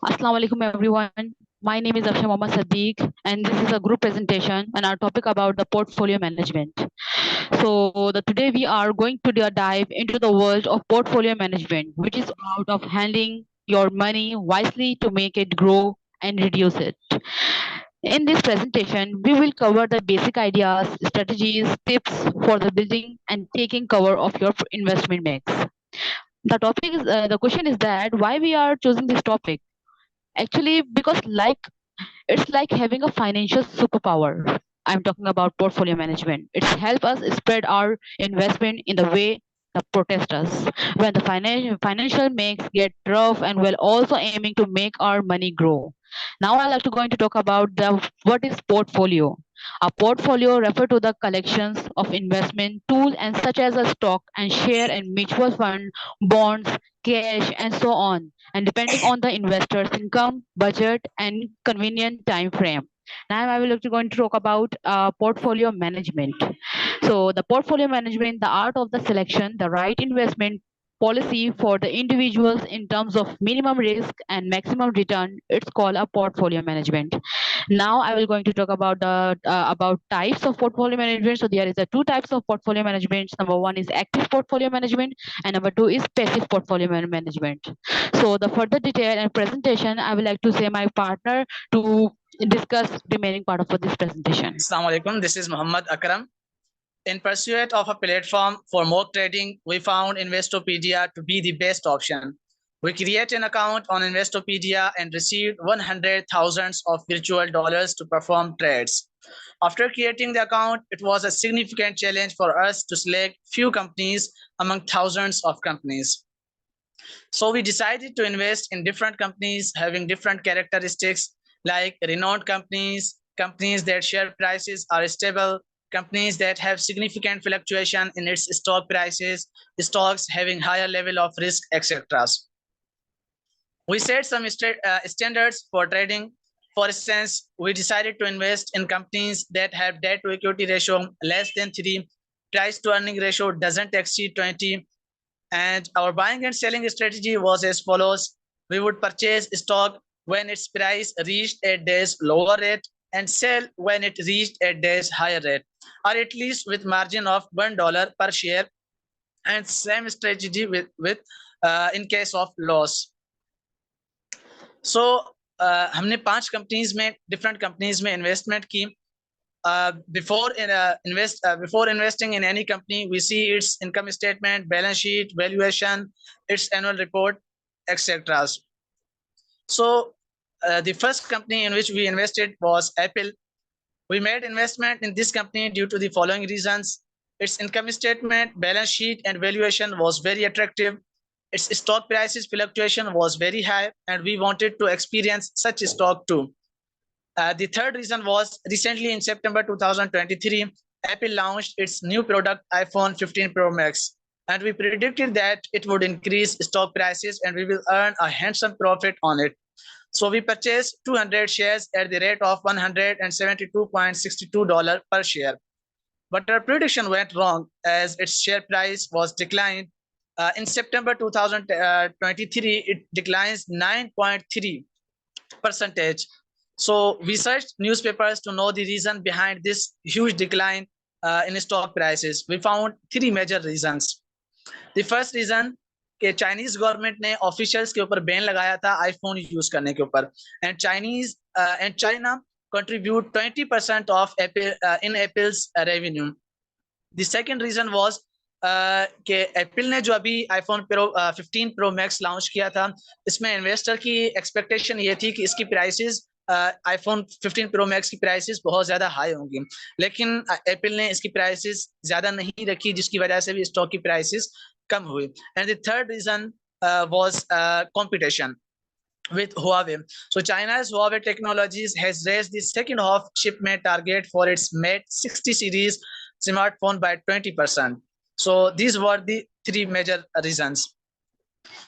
Assalamu alaikum everyone. My name is Afsha Mohammad Sadiq and this is a group presentation and our topic about the portfolio management. Today we are going to dive into the world of portfolio management, which is about of handling your money wisely to make it grow and reduce it. In this presentation, we will cover the basic ideas, strategies, tips for the building and taking cover of your investment mix. The question is that why we are choosing this topic. Actually, because it's like having a financial superpower. I'm talking about portfolio management. It's help us spread our investment in the way that protect us when the financial makes get rough, and we're also aiming to make our money grow. Now I like to going to talk about the what is portfolio. A portfolio refer to the collections of investment tools and such as a stock and share and mutual fund, bonds, cash, and so on, and depending on the investor's income, budget, and convenient time frame. Now I will going to talk about portfolio management. So the portfolio management, the art of the selection, the right investment policy for the individuals in terms of minimum risk and maximum return. It's called a portfolio management. Now I will going to talk about the about types of portfolio management. So there is a two types of portfolio management. Number one is active portfolio management, and number two is passive portfolio management. So the further detail and presentation, I would like to say my partner to discuss remaining part of this presentation. Assalamu alaikum. This is Muhammad Akram. In pursuit of a platform for mock trading, we found Investopedia to be the best option. We created an account on Investopedia and received 100,000 of virtual dollars to perform trades. After creating the account, it was a significant challenge for us to select few companies among thousands of companies. So we decided to invest in different companies having different characteristics like renowned companies, companies that share prices are stable, companies that have significant fluctuation in its stock prices, stocks having higher level of risk, etc. We set some standards for trading. For instance, we decided to invest in companies that have debt to equity ratio less than 3, price to earning ratio doesn't exceed 20, and our buying and selling strategy was as follows. We would purchase stock when its price reached a day's lower rate and sell when it reached a day's higher rate, or at least with margin of $1 per share, and same strategy with in case of loss. So हमने 5 companies में different companies में investment की. Before investing in any company, we see its income statement, balance sheet, valuation, its annual report, etc. So the first company in which we invested was Apple. We made investment in this company due to the following reasons. Its income statement, balance sheet, and valuation was very attractive. Its stock prices fluctuation was very high, and we wanted to experience such stock too. The third reason was recently in September 2023, Apple launched its new product iPhone 15 Pro Max, and we predicted that it would increase stock prices and we will earn a handsome profit on it. So we purchased 200 shares at the rate of $172.62 per share. But our prediction went wrong as its share price was declined. In September 2023, it declines 9.3%. So we searched newspapers to know the reason behind this huge decline in stock prices. We found 3 major reasons. The first reason कि Chinese government ने officials के ऊपर ban लगाया था iPhone use करने के ऊपर, and China contribute 20% of in Apple's revenue. The second reason was कि एप्पल ने जो अभी आईफोन 15 प्रो मैक्स लॉन्च किया था, इसमें इन्वेस्टर की एक्सपेक्टेशन ये थी कि इसकी प्राइसेस आईफोन 15 प्रो मैक्स की प्राइसेस बहुत ज्यादा हाई होंगी, लेकिन एप्पल ने इसकी प्राइसेस ज्यादा नहीं रखी, जिसकी वजह से भी स्टॉक की प्राइसेस कम हुई. And the third reason was competition with Huawei. So China's Huawei Technologies has raised the second half shipment target for its Mate 60 series smartphone by 20%. So these were the 3 major reasons.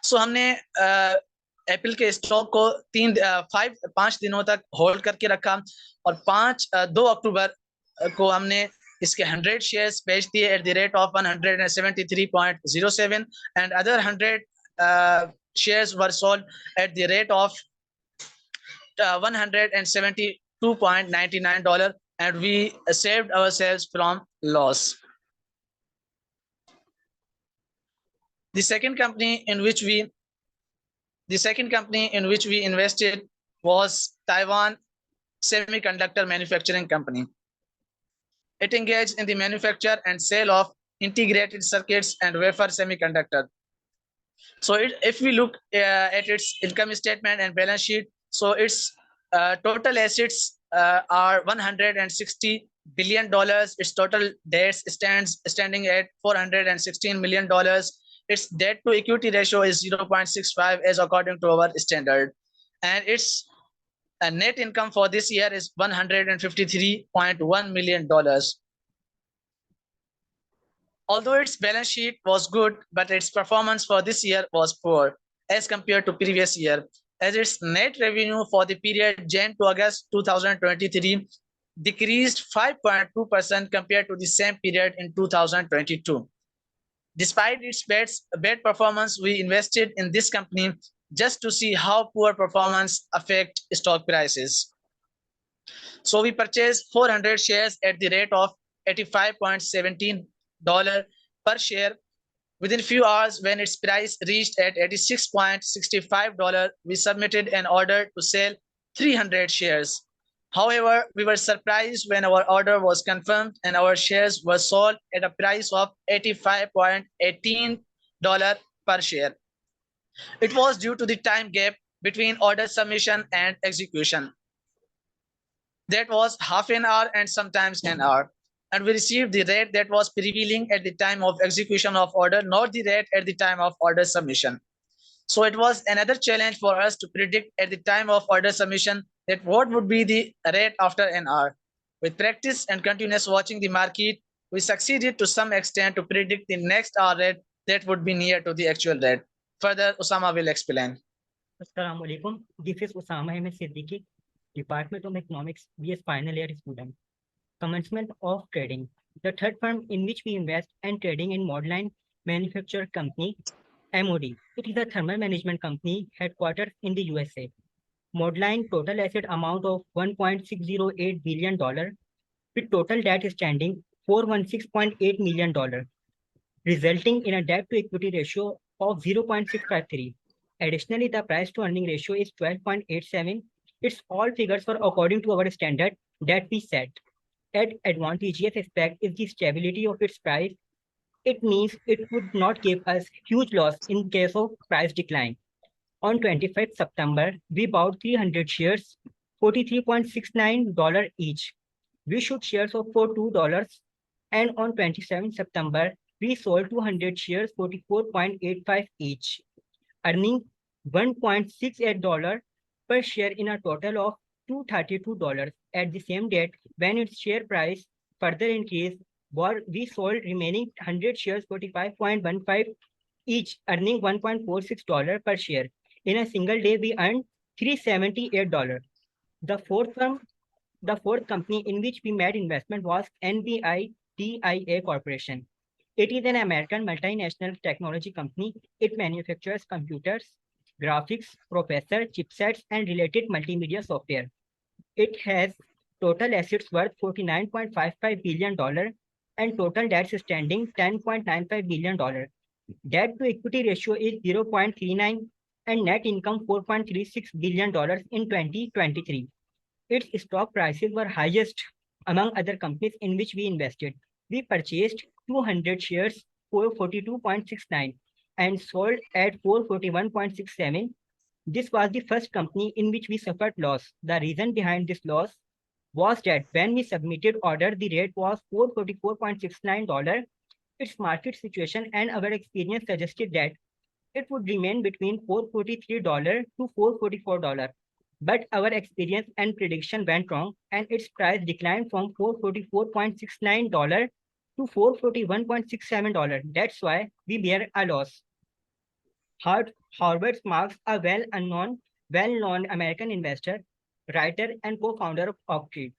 So हमने Apple के stock को 5 दिनों तक hold करके रखा, और 2 अक्टूबर को हमने इसके 100 शेयर्स बेच दिए at the rate of 173.07, and other 100 shares were sold at the rate of $172.99, and we saved ourselves from loss. The second company in which we invested was Taiwan Semiconductor Manufacturing Company. It engaged in the manufacture and sale of integrated circuits and wafer semiconductor. So if we look at its income statement and balance sheet, so its total assets are $160 billion. Its total debts standing at $416 million. Its debt to equity ratio is 0.65 as according to our standard, and its net income for this year is $153.1 million. Although its balance sheet was good, but its performance for this year was poor as compared to previous year, as its net revenue for the period Jan to August 2023 decreased 5.2% compared to the same period in 2022. Despite its bad performance, we invested in this company just to see how poor performance affect stock prices. So we purchased 400 shares at the rate of $85.17 per share. Within few hours, when its price reached at $86.65, we submitted an order to sell 300 shares. However, we were surprised when our order was confirmed and our shares were sold at a price of $85.18 per share. It was due to the time gap between order submission and execution. That was half an hour and sometimes an hour. And we received the rate that was prevailing at the time of execution of order, not the rate at the time of order submission. So it was another challenge for us to predict at the time of order submission that what would be the rate after an hour. With practice and continuous watching the market, we succeeded to some extent to predict the next hour rate that would be near to the actual rate. Further, Usama will explain. Assalamu alaikum. This is Usama M. Siddiqui, Department of Economics, BS final year student. Commencement of trading. The third firm in which we invest and trading in Modline Manufacture Company, MOD. It is a thermal management company headquartered in the USA. Modline total asset amount of $1.608 billion with total debt standing $416.8 million, resulting in a debt to equity ratio of 0.653. Additionally, the price to earning ratio is 12.87. It's all figures are according to our standard that we set. An advantageous aspect is the stability of its price. It means it would not give us huge loss in case of price decline. On 25th September, we bought 300 shares, $43.69 each. We should shares of for $2, and on 27th September, we sold 200 shares, $44.85 each, earning $1.68 per share in a total of $232. At the same date, when its share price further increased, we sold remaining 100 shares, $45.15 each, earning $1.46 per share. In a single day, we earned $378. The fourth company in which we made investment was NVIDIA Corporation. It is an American multinational technology company. It manufactures computers, graphics, processor, chipsets, and related multimedia software. It has total assets worth $49.55 billion and total debts standing $10.95 billion. Debt to equity ratio is 0.39 and net income $4.36 billion in 2023. Its stock prices were highest among other companies in which we invested. We purchased 200 shares for $42.69 and sold at $441.67. This was the first company in which we suffered loss. The reason behind this loss was that when we submitted order, the rate was $444.69. Its market situation and our experience suggested that it would remain between $443 to $444. But our experience and prediction went wrong, and its price declined from $444.69 to $441.67. That's why we bear a loss. Howard Marks, a well-known American investor, writer, and co-founder of Oaktree,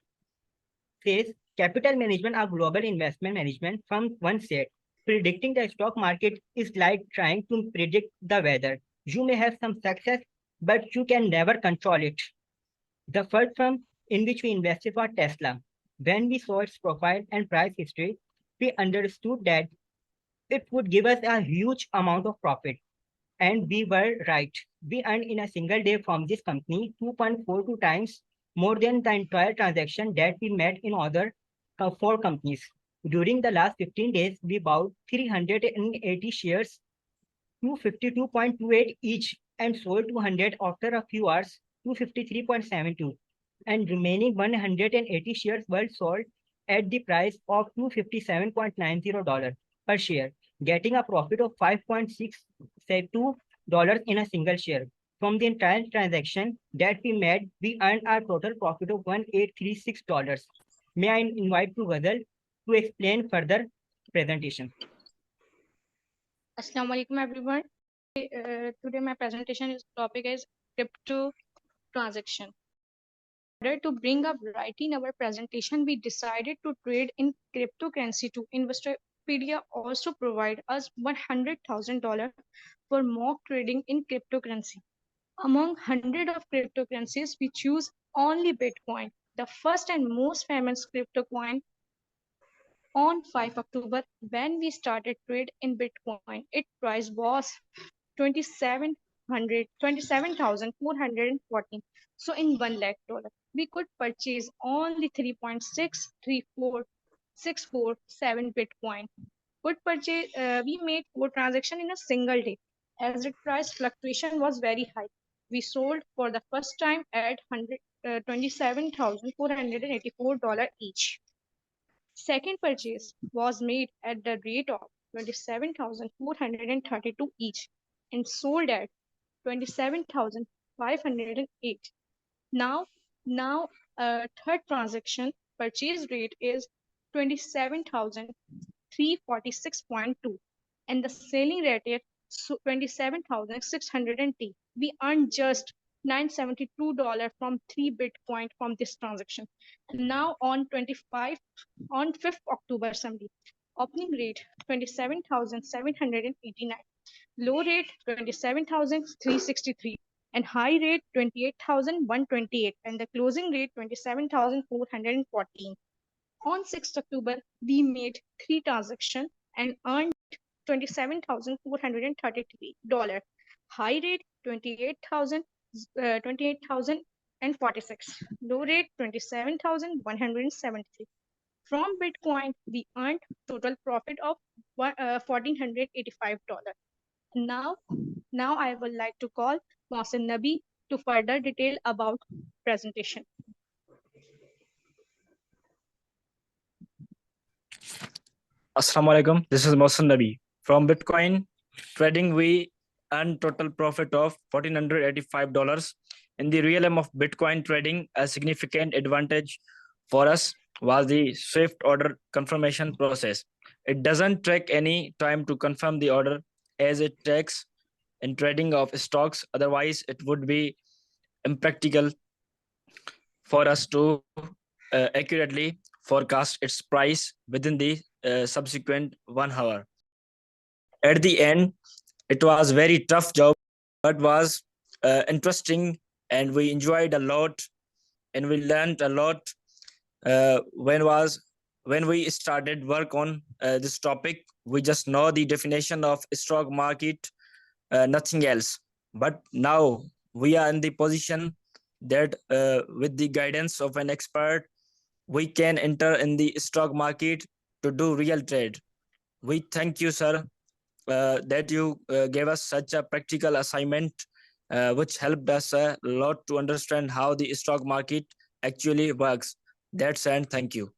says capital management or global investment management firm once said, predicting the stock market is like trying to predict the weather. You may have some success, but you can never control it. The first firm in which we invested was Tesla. When we saw its profile and price history, we understood that it would give us a huge amount of profit. And we were right. We earned in a single day from this company 2.42 times more than the entire transaction that we made in other four companies. During the last 15 days, we bought 380 shares, 252.28 each, and sold 200 after a few hours, 253.72. And remaining 180 shares were sold at the price of $257.90 per share, getting a profit of $5.672 in a single share. From the entire transaction that we made, we earned a total profit of $1836. May I invite to Ghazal to explain further presentation? Assalamu alaikum everyone. Today my presentation topic is crypto transaction. In order to bring a variety in our presentation, we decided to trade in cryptocurrency too. Investopedia also provide us $100,000 for mock trading in cryptocurrency. Among hundred of cryptocurrencies, we choose only Bitcoin, the first and most famous crypto coin. On 5 October, when we started trade in Bitcoin, its price was 27,414. So in $1 lakh, we could purchase only 3.634647 Bitcoin. We made 4 transactions in a single day. As the price fluctuation was very high, we sold for the first time at $27,484 each. Second purchase was made at the rate of 27,432 each and sold at 27,508. Now, third transaction purchase rate is 27,346.2 and the selling rate is 27,600. We earned just $972 from 3 Bitcoin from this transaction. Now on 5th October Sunday, opening rate 27,789, low rate 27,363, and high rate 28,128, and the closing rate 27,414. On 6th October, we made 3 transactions and earned $27,433. High rate 28,046. Low rate 27,173. From Bitcoin, we earned total profit of $1,485. Now I would like to call Mohsin Nabi to further detail about presentation. Assalamu alaikum. This is Mohsin Nabi. From Bitcoin trading, we earned total profit of $1,485. In the realm of Bitcoin trading, a significant advantage for us was the swift order confirmation process. It doesn't take any time to confirm the order as it takes in trading of stocks. Otherwise, it would be impractical for us to accurately forecast its price within the subsequent 1 hour. At the end, it was very tough job, but was interesting, and we enjoyed a lot, and we learned a lot when we started work on this topic. We just know the definition of stock market, nothing else. But now we are in the position that with the guidance of an expert, we can enter in the stock market to do real trade. We thank you, sir, that you gave us such a practical assignment, which helped us a lot to understand how the stock market actually works. That's and thank you.